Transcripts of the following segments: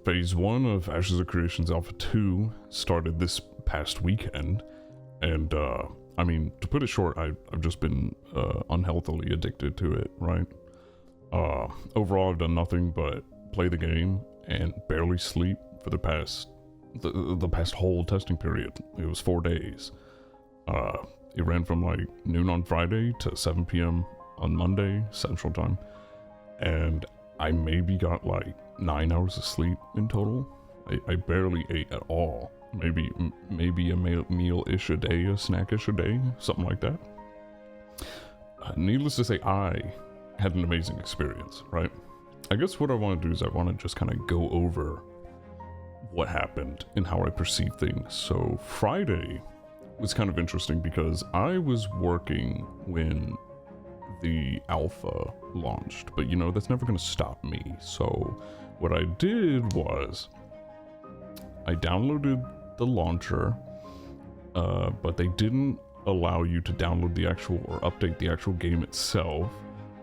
Phase 1 of Ashes of Creations Alpha 2 started this past weekend, and I mean, to put it short, I've just been unhealthily addicted to it, right? Overall, I've done nothing but play the game and barely sleep for the past whole testing period. It was 4 days. It ran from like noon on Friday to 7 p.m. on Monday, Central Time, and I maybe got like 9 hours of sleep in total. I barely ate at all. Maybe a meal-ish a day, a snack-ish a day, something like that. Needless to say, I had an amazing experience, right? I guess what I want to do is I want to just kind of go over what happened and how I perceive things. So Friday was kind of interesting because I was working when the alpha launched, but you know, that's never going to stop me. So what I did was I downloaded the launcher, but they didn't allow you to download the actual or update the actual game itself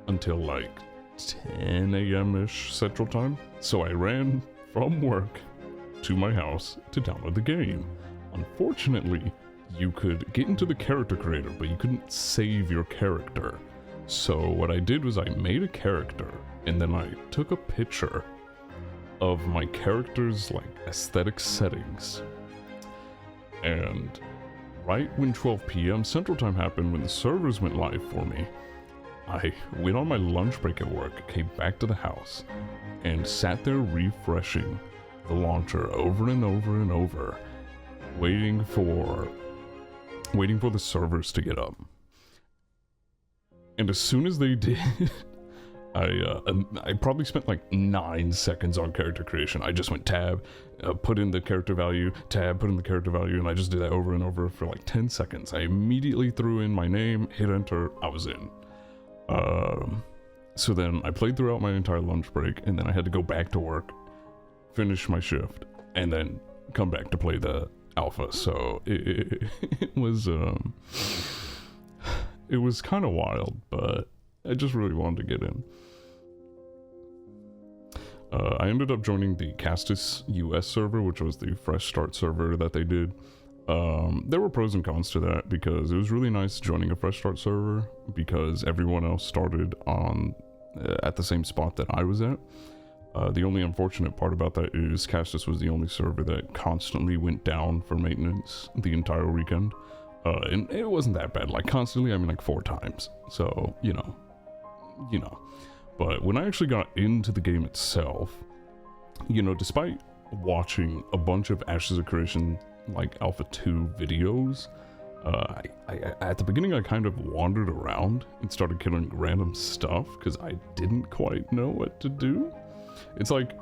until like 10 a.m.-ish Central Time. So I ran from work to my house to download the game. Unfortunately, you could get into the character creator, but you couldn't save your character. So what I did was I made a character, and then I took a picture of my character's like aesthetic settings. And right when 12 p.m. Central Time happened, when the servers went live for me, I went on my lunch break at work, came back to the house, and sat there refreshing the launcher over and over and over, waiting for the servers to get up. And as soon as they did, I probably spent like 9 seconds on character creation. I just went tab, put in the character value, tab, put in the character value, and I just did that over and over for like 10 seconds. I immediately threw in my name, hit enter, I was in. So then I played throughout my entire lunch break, and then I had to go back to work, finish my shift, and then come back to play the alpha. So it was kind of wild, but I just really wanted to get in. I ended up joining the Castus US server, which was the fresh start server that they did. There were pros and cons to that, because it was really nice joining a fresh start server because everyone else started on at the same spot that I was at. The only unfortunate part about that is Castus was the only server that constantly went down for maintenance the entire weekend. And it wasn't that bad, like constantly, I mean like 4 times. So, you know. But when I actually got into the game itself, you know, despite watching a bunch of Ashes of Creation like Alpha 2 videos, at the beginning I kind of wandered around and started killing random stuff because I didn't quite know what to do. It's like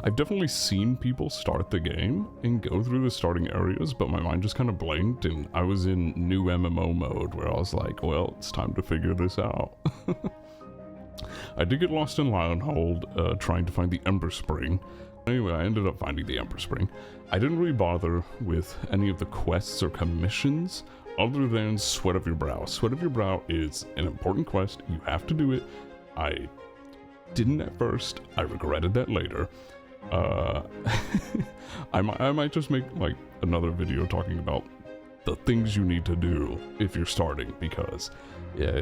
I've definitely seen people start the game and go through the starting areas, but my mind just kind of blanked, and I was in new MMO mode where I was like, well, it's time to figure this out. I did get lost in Lionhold trying to find the Ember Spring. Anyway, I ended up finding the Ember Spring. I didn't really bother with any of the quests or commissions other than Sweat of Your Brow. Sweat of Your Brow is an important quest. You have to do it. I didn't at first. I regretted that later. I might just make like another video talking about the things you need to do if you're starting, because yeah,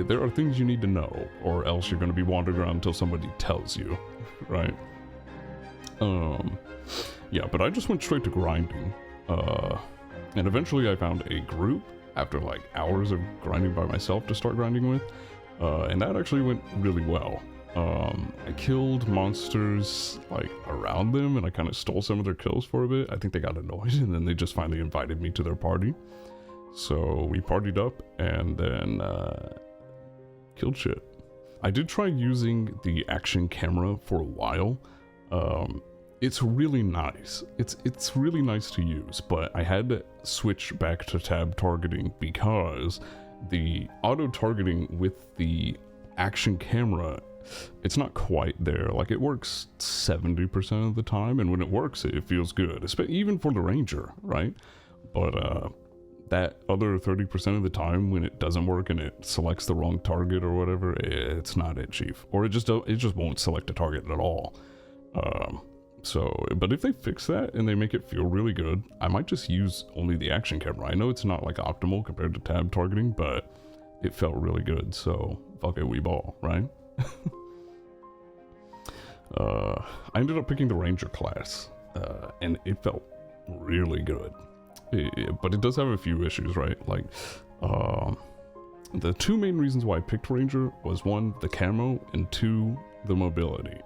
there are things you need to know, or else you're going to be wandering around until somebody tells you, right? Yeah, but I just went straight to grinding, and eventually I found a group after like hours of grinding by myself to start grinding with, and that actually went really well. I killed monsters like around them, and I kind of stole some of their kills for a bit. I think they got annoyed, and then they just finally invited me to their party. So we partied up and then killed shit. I did try using the action camera for a while. It's really nice. It's really nice to use, but I had to switch back to tab targeting because the auto targeting with the action camera, it's not quite there. Like, it works 70% of the time, and when it works, it feels good, even for the ranger, right? But that other 30% of the time, when it doesn't work and it selects the wrong target or whatever, it's not it, chief. Or it just won't select a target at all. But if they fix that and they make it feel really good, I might just use only the action camera. I know it's not like optimal compared to tab targeting, but it felt really good, so fuck it, we ball, right? I ended up picking the Ranger class, and it felt really good. But it does have a few issues, right? Like, the two main reasons why I picked Ranger was one, the camo, and two, the mobility.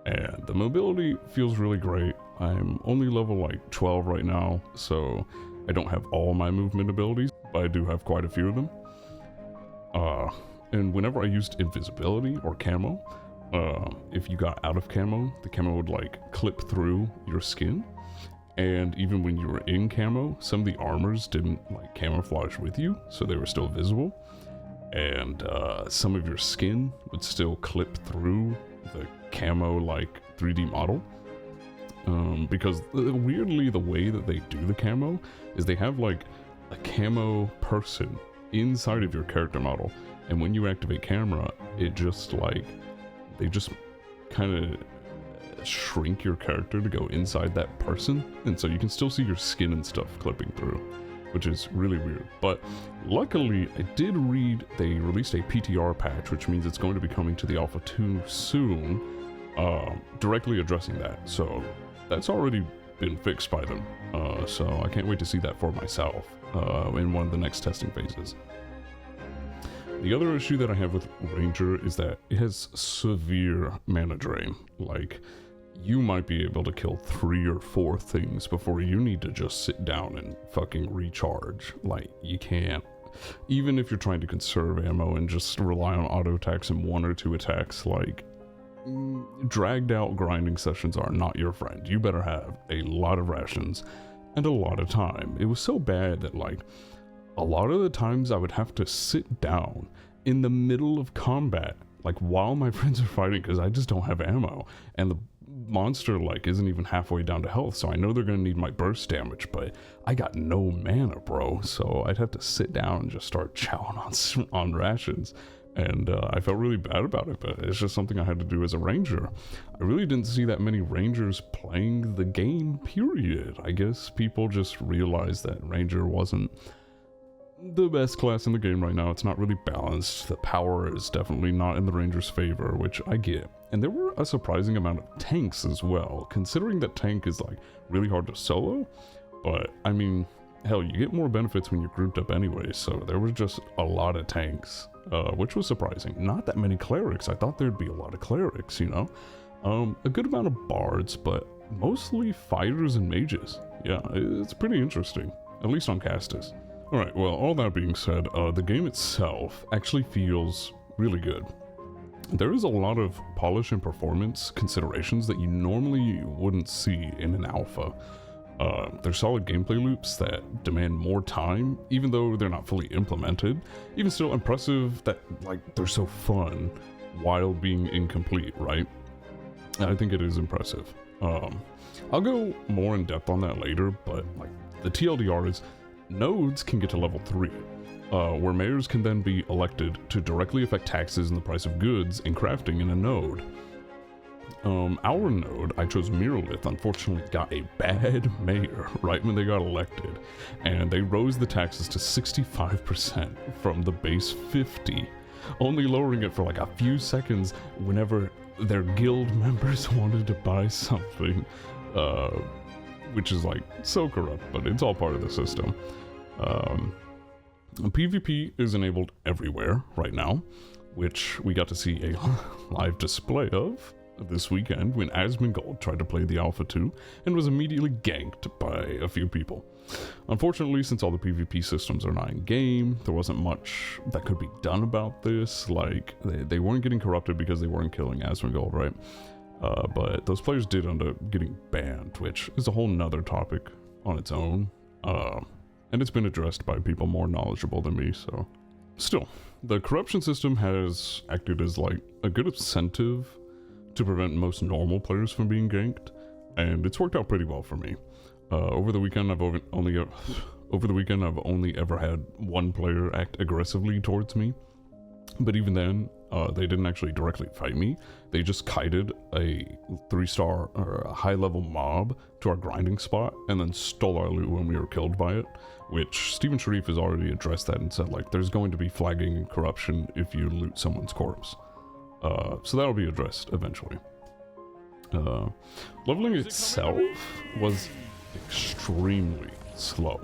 And the mobility feels really great. I'm only level like 12 right now, so I don't have all my movement abilities, but I do have quite a few of them. And whenever I used invisibility or camo, if you got out of camo, the camo would like clip through your skin. And even when you were in camo, some of the armors didn't like camouflage with you, so they were still visible. And some of your skin would still clip through the camo like 3D model. Because weirdly, the way that they do the camo is they have like a camo person inside of your character model, and when you activate camera, it just like they just kind of shrink your character to go inside that person, and so you can still see your skin and stuff clipping through, which is really weird. But luckily, I did read they released a PTR patch, which means it's going to be coming to the Alpha 2 soon, directly addressing that. So that's already been fixed by them. So I can't wait to see that for myself in one of the next testing phases. The other issue that I have with Ranger is that it has severe mana drain. Like, you might be able to kill 3 or 4 things before you need to just sit down and fucking recharge. Like, you can't. Even if you're trying to conserve ammo and just rely on auto attacks and 1 or 2 attacks, like, dragged out grinding sessions are not your friend. You better have a lot of rations and a lot of time. It was so bad that, like, a lot of the times I would have to sit down in the middle of combat, like while my friends are fighting, because I just don't have ammo, and the monster like isn't even halfway down to health, so I know they're gonna need my burst damage, but I got no mana, bro, so I'd have to sit down and just start chowing on rations. And I felt really bad about it, but it's just something I had to do as a ranger. I really didn't see that many rangers playing the game, period. I guess people just realized that ranger wasn't the best class in the game right now. It's not really balanced. The power is definitely not in the ranger's favor, which I get. And there were a surprising amount of tanks as well, considering that tank is like really hard to solo. But I mean, hell, you get more benefits when you're grouped up anyway, so there was just a lot of tanks, which was surprising. Not that many clerics. I thought there'd be a lot of clerics, you know? A good amount of bards, but mostly fighters and mages. Yeah, it's pretty interesting, at least on Castus. Alright, well, all that being said, the game itself actually feels really good. There is a lot of polish and performance considerations that you normally wouldn't see in an alpha. There's solid gameplay loops that demand more time, even though they're not fully implemented. Even still, impressive that, like, they're so fun while being incomplete, right? I think it is impressive. I'll go more in depth on that later, but, like, the TLDR is nodes can get to level 3, where mayors can then be elected to directly affect taxes and the price of goods and crafting in a node. Our node, I chose Miralith, unfortunately got a bad mayor right when they got elected, and they rose the taxes to 65% from the base 50, only lowering it for like a few seconds whenever their guild members wanted to buy something, which is like so corrupt, but it's all part of the system. PvP is enabled everywhere right now, which we got to see a live display of this weekend when Asmongold tried to play the Alpha 2 and was immediately ganked by a few people. Unfortunately, since all the PvP systems are not in game, there wasn't much that could be done about this. Like, they weren't getting corrupted because they weren't killing Asmongold, right? But those players did end up getting banned, which is a whole nother topic on its own. And it's been addressed by people more knowledgeable than me, so. Still, the corruption system has acted as like a good incentive to prevent most normal players from being ganked, and it's worked out pretty well for me. Over the weekend, I've only ever had one player act aggressively towards me, but even then, They didn't actually directly fight me. They just kited a 3-star or a high-level mob to our grinding spot and then stole our loot when we were killed by it, which Stephen Sharif has already addressed that and said, like, there's going to be flagging and corruption if you loot someone's corpse. So that'll be addressed eventually. Leveling itself was extremely slow,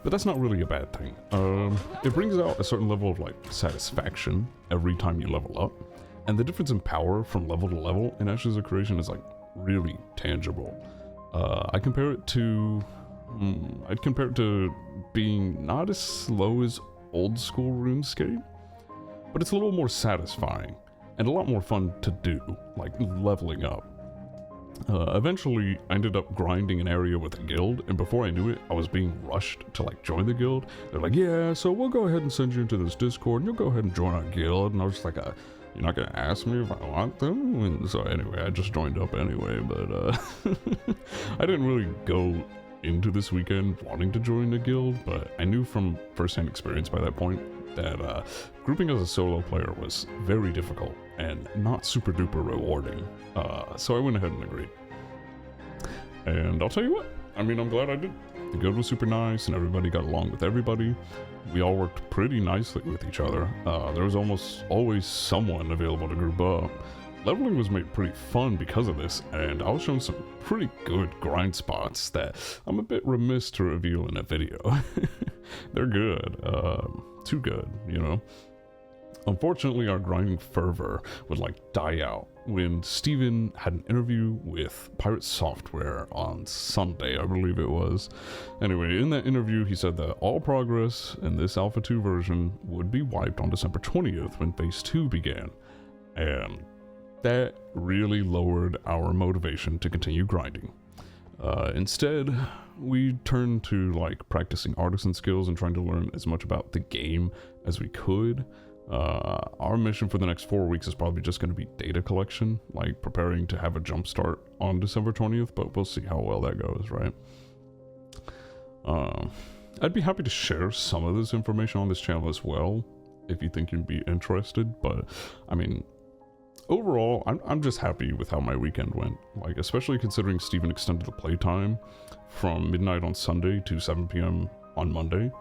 but that's not really a bad thing. It brings out a certain level of like satisfaction every time you level up, and the difference in power from level to level in Ashes of Creation is like really tangible. I'd compare it to being not as slow as old school RuneScape, but it's a little more satisfying and a lot more fun to do, like leveling up. Eventually, I ended up grinding an area with a guild, and before I knew it, I was being rushed to like join the guild. They're like, yeah, so we'll go ahead and send you into this Discord, and you'll go ahead and join our guild. And I was just like, you're not gonna ask me if I want them? And so anyway, I just joined up anyway, but I didn't really go into this weekend wanting to join a guild, but I knew from first-hand experience by that point that grouping as a solo player was very difficult and not super duper rewarding. So I went ahead and agreed. And I'll tell you what, I mean, I'm glad I did. The guild was super nice and everybody got along with everybody. We all worked pretty nicely with each other. There was almost always someone available to group up. Leveling was made pretty fun because of this, and I was shown some pretty good grind spots that I'm a bit remiss to reveal in a video. They're good, too good, you know. Unfortunately, our grinding fervor would like die out when Steven had an interview with Pirate Software on Sunday, I believe it was. Anyway, in that interview, he said that all progress in this Alpha 2 version would be wiped on December 20th when Phase 2 began. And that really lowered our motivation to continue grinding. Instead, we turned to like practicing artisan skills and trying to learn as much about the game as we could. Our mission for the next 4 weeks is probably just going to be data collection, like preparing to have a jump start on December 20th, but we'll see how well that goes, right? I'd be happy to share some of this information on this channel as well, if you think you'd be interested, but I mean, overall, I'm just happy with how my weekend went, like especially considering Steven extended the playtime from midnight on Sunday to 7 p.m. on Monday.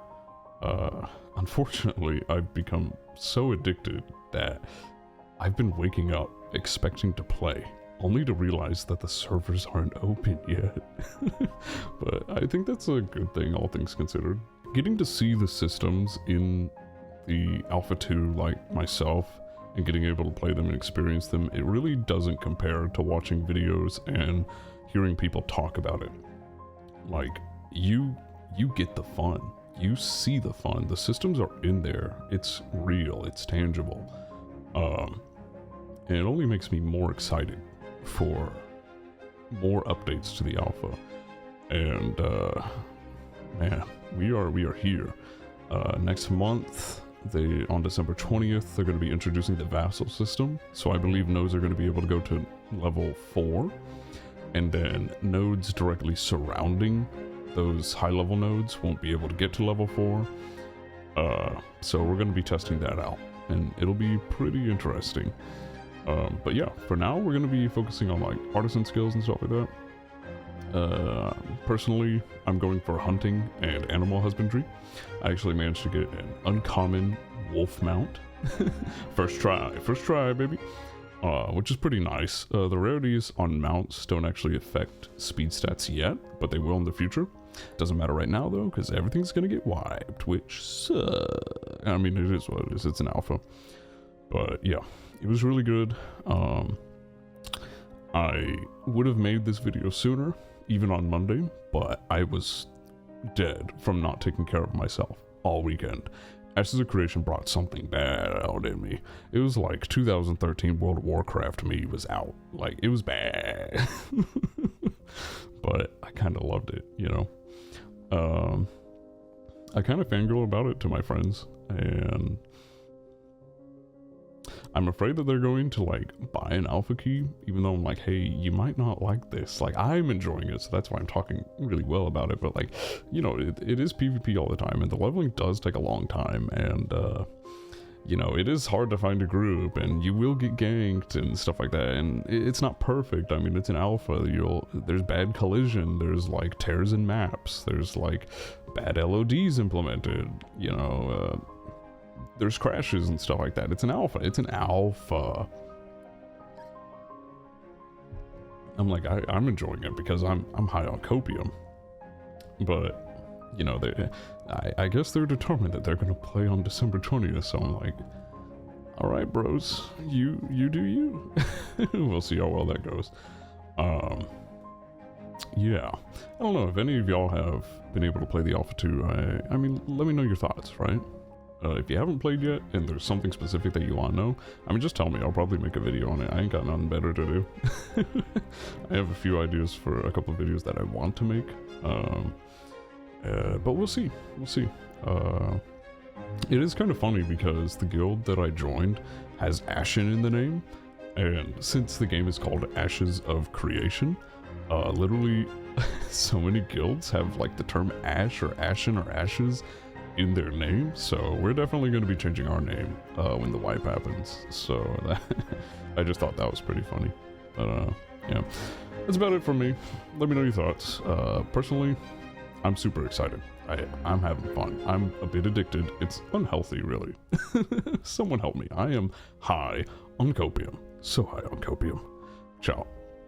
Unfortunately, I've become so addicted that I've been waking up expecting to play, only to realize that the servers aren't open yet. But I think that's a good thing, all things considered. Getting to see the systems in the Alpha 2 like myself, and getting able to play them and experience them, it really doesn't compare to watching videos and hearing people talk about it. Like, you get the fun. You see the fun. The systems are in there. It's real. It's tangible. And it only makes me more excited for more updates to the alpha. And man, we are here. Next month, on December 20th, they're going to be introducing the vassal system. So I believe nodes are going to be able to go to level 4, and then nodes directly surrounding those high-level nodes won't be able to get to level 4. So we're going to be testing that out, and it'll be pretty interesting. But yeah, for now, we're going to be focusing on like artisan skills and stuff like that. Personally, I'm going for hunting and animal husbandry. I actually managed to get an uncommon wolf mount. First try, baby. Which is pretty nice. The rarities on mounts don't actually affect speed stats yet, but they will in the future. Doesn't matter right now though, because everything's gonna get wiped, which sucks. I mean, it is what it is. It's an alpha. But yeah, it was really good. I would have made this video sooner, even on Monday, but I was dead from not taking care of myself all weekend. Ashes of Creation brought something bad out in me. It was like 2013 World of Warcraft me was out. Like, it was bad. But I kind of loved it, you know? I kind of fangirl about it to my friends, and I'm afraid that they're going to like buy an alpha key, even though I'm like, hey, you might not like this. Like, I'm enjoying it, so that's why I'm talking really well about it. But like, you know, it is PvP all the time, and the leveling does take a long time, and you know, it is hard to find a group, and you will get ganked and stuff like that, and it's not perfect. I mean, it's an alpha. There's bad collision, there's like tears in maps, there's like bad LODs implemented, you know, there's crashes and stuff like that. It's an alpha. It's an alpha. I'm like, I'm enjoying it because I'm high on copium, but you know, I guess they're determined that they're gonna play on December 20th. So I'm like, all right, bros, you do you. We'll see how well that goes. Yeah, I don't know if any of y'all have been able to play the alpha 2. I mean, let me know your thoughts, right? If you haven't played yet and there's something specific that you want to know, I mean, just tell me. I'll probably make a video on it. I ain't got nothing better to do. I have a few ideas for a couple of videos that I want to make, but we'll see. We'll see. It is kind of funny because the guild that I joined has Ashen in the name, and since the game is called Ashes of Creation, literally so many guilds have like the term Ash or Ashen or Ashes in their name, so we're definitely going to be changing our name when the wipe happens. So I just thought that was pretty funny. But yeah, that's about it for me. Let me know your thoughts. Personally, I'm super excited. I'm having fun. I'm a bit addicted. It's unhealthy, really. Someone help me. I am high on copium. So high on copium. Ciao.